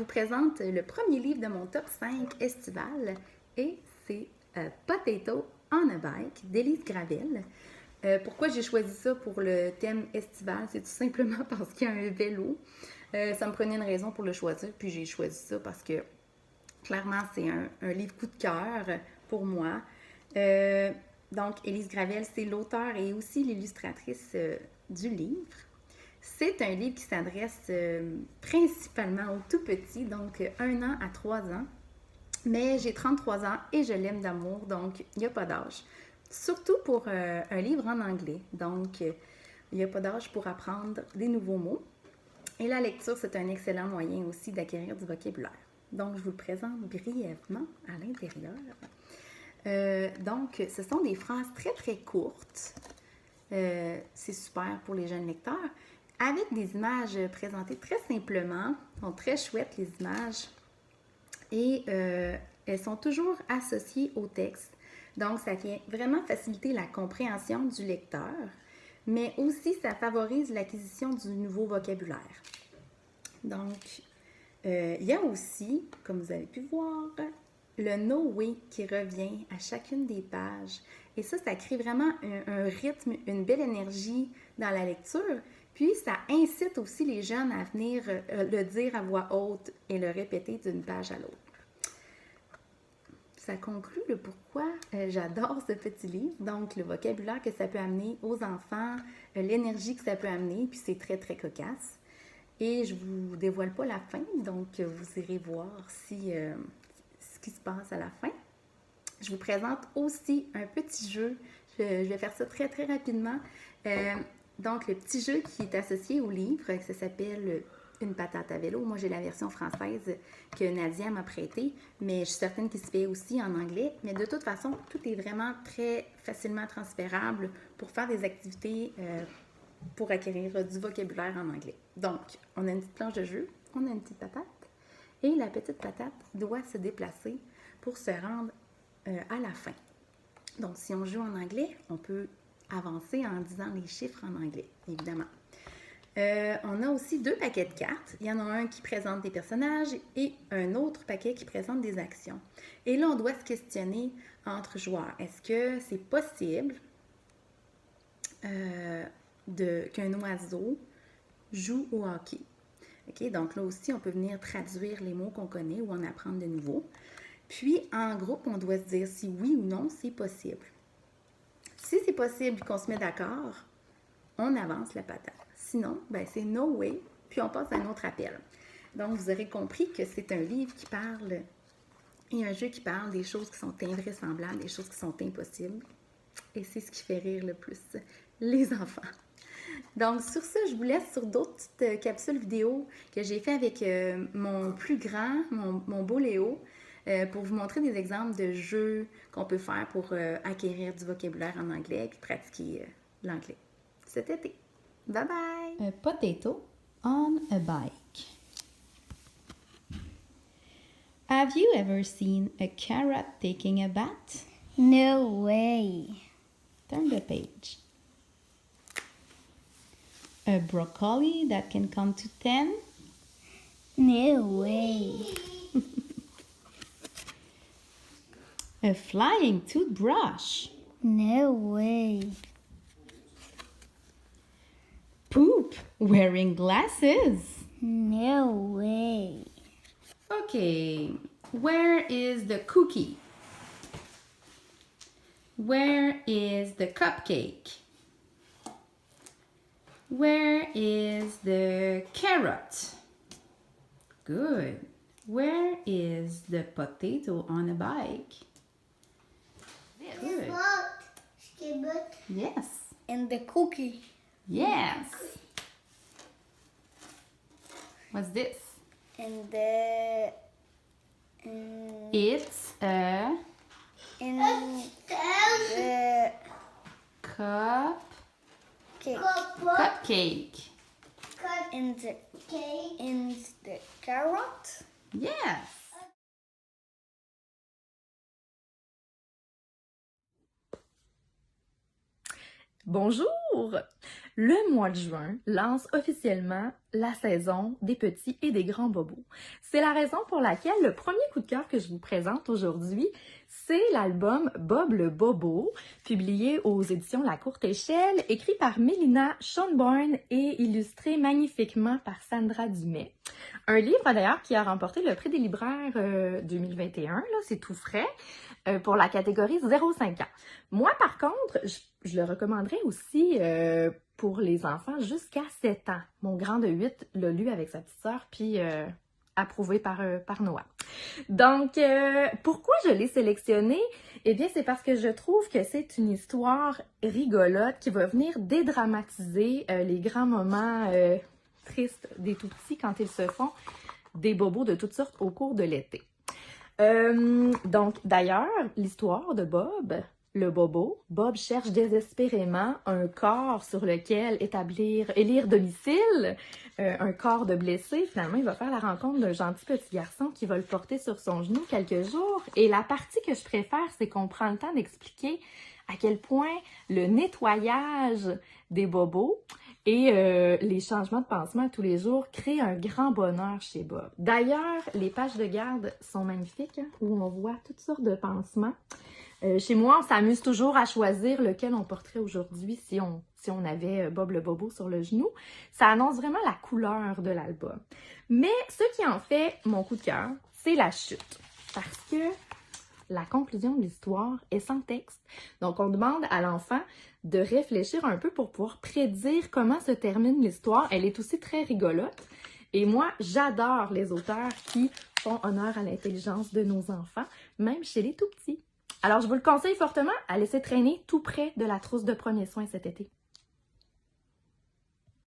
vous présente le premier livre de mon top 5 estival et c'est Potato on a Bike d'Élise Gravel. Pourquoi j'ai choisi ça pour le thème estival? C'est tout simplement parce qu'il y a un vélo. Ça me prenait une raison pour le choisir, puis j'ai choisi ça parce que clairement c'est un livre coup de cœur pour moi. Donc, Élise Gravel, c'est l'auteure et aussi l'illustratrice du livre. C'est un livre qui s'adresse principalement aux tout petits, donc 1 an à 3 ans. Mais j'ai 33 ans et je l'aime d'amour, donc il n'y a pas d'âge. Surtout pour un livre en anglais. Donc, il n'y a pas d'âge pour apprendre des nouveaux mots. Et la lecture, c'est un excellent moyen aussi d'acquérir du vocabulaire. Donc, je vous le présente brièvement à l'intérieur. Donc, ce sont des phrases très, très courtes. C'est super pour les jeunes lecteurs. Avec des images présentées très simplement. Elles sont très chouettes, les images. Et elles sont toujours associées au texte. Donc, ça vient vraiment faciliter la compréhension du lecteur, mais aussi ça favorise l'acquisition du nouveau vocabulaire. Donc, il y a aussi, comme vous avez pu voir, le No Way qui revient à chacune des pages. Et ça crée vraiment un rythme, une belle énergie dans la lecture. Puis, ça incite aussi les jeunes à venir le dire à voix haute et le répéter d'une page à l'autre. Ça conclut le pourquoi j'adore ce petit livre. Donc, le vocabulaire que ça peut amener aux enfants, l'énergie que ça peut amener, puis c'est très, très cocasse. Et je ne vous dévoile pas la fin, donc vous irez voir ce qui se passe à la fin. Je vous présente aussi un petit jeu. Je vais faire ça très, très rapidement. Donc, le petit jeu qui est associé au livre, ça s'appelle Une patate à vélo. Moi, j'ai la version française que Nadia m'a prêtée, mais je suis certaine qu'il se fait aussi en anglais. Mais de toute façon, tout est vraiment très facilement transférable pour faire des activités pour acquérir du vocabulaire en anglais. Donc, on a une petite planche de jeu, on a une petite patate, et la petite patate doit se déplacer pour se rendre à la fin. Donc, si on joue en anglais, on peut avancer en disant les chiffres en anglais, évidemment. On a aussi 2 paquets de cartes. Il y en a un qui présente des personnages et un autre paquet qui présente des actions. Et là, on doit se questionner entre joueurs. Est-ce que c'est possible qu'un oiseau joue au hockey? Okay? Donc là aussi, on peut venir traduire les mots qu'on connaît ou en apprendre de nouveaux. Puis, en groupe, on doit se dire si oui ou non c'est possible. Si c'est possible qu'on se met d'accord, on avance la patate. Sinon, ben c'est no way, puis on passe à un autre appel. Donc, vous aurez compris que c'est un livre qui parle et un jeu qui parle des choses qui sont invraisemblables, des choses qui sont impossibles. Et c'est ce qui fait rire le plus les enfants. Donc, sur ça, je vous laisse sur d'autres petites capsules vidéo que j'ai fait avec mon plus grand, mon beau Léo, pour vous montrer des exemples de jeux qu'on peut faire pour acquérir du vocabulaire en anglais et pratiquer l'anglais cet été. Bye bye! A potato on a bike. Have you ever seen a carrot taking a bath? No way. Turn the page. A broccoli that can count to 10? No way. A flying toothbrush? No way. Poop wearing glasses? No way. Okay, where is the cookie? Where is the cupcake? Where is the carrot? Good. Where is the potato on a bike? Good. Yes. And the cookie. Yes. What's this? And the. It's a In the cupcake. cake. In the carrot. Yes. Bonjour! Le mois de juin lance officiellement la saison des petits et des grands bobos. C'est la raison pour laquelle le premier coup de cœur que je vous présente aujourd'hui, c'est l'album Bob le Bobo, publié aux éditions La Courte Échelle, écrit par Mélina Schönborn et illustré magnifiquement par Sandra Dumais. Un livre d'ailleurs qui a remporté le prix des libraires 2021, là, c'est tout frais, pour la catégorie 0-5 ans. Moi, par contre, je le recommanderais aussi pour les enfants jusqu'à 7 ans. Mon grand de 8 l'a lu avec sa petite sœur, puis approuvé par Noah. Donc, pourquoi je l'ai sélectionné? Eh bien, c'est parce que je trouve que c'est une histoire rigolote qui va venir dédramatiser les grands moments tristes des tout-petits quand ils se font des bobos de toutes sortes au cours de l'été. Donc, d'ailleurs, l'histoire de Bob, le bobo, Bob cherche désespérément un corps sur lequel élire domicile, un corps de blessé. Finalement, il va faire la rencontre d'un gentil petit garçon qui va le porter sur son genou quelques jours. Et la partie que je préfère, c'est qu'on prend le temps d'expliquer à quel point le nettoyage des bobos et les changements de pansement tous les jours créent un grand bonheur chez Bob. D'ailleurs, les pages de garde sont magnifiques, hein, où on voit toutes sortes de pansements. Chez moi, on s'amuse toujours à choisir lequel on porterait aujourd'hui si on avait Bob le Bobo sur le genou. Ça annonce vraiment la couleur de l'album. Mais ce qui en fait mon coup de cœur, c'est la chute. Parce que la conclusion de l'histoire est sans texte. Donc, on demande à l'enfant de réfléchir un peu pour pouvoir prédire comment se termine l'histoire. Elle est aussi très rigolote. Et moi, j'adore les auteurs qui font honneur à l'intelligence de nos enfants, même chez les tout-petits. Alors, je vous le conseille fortement à laisser traîner tout près de la trousse de premiers soins cet été.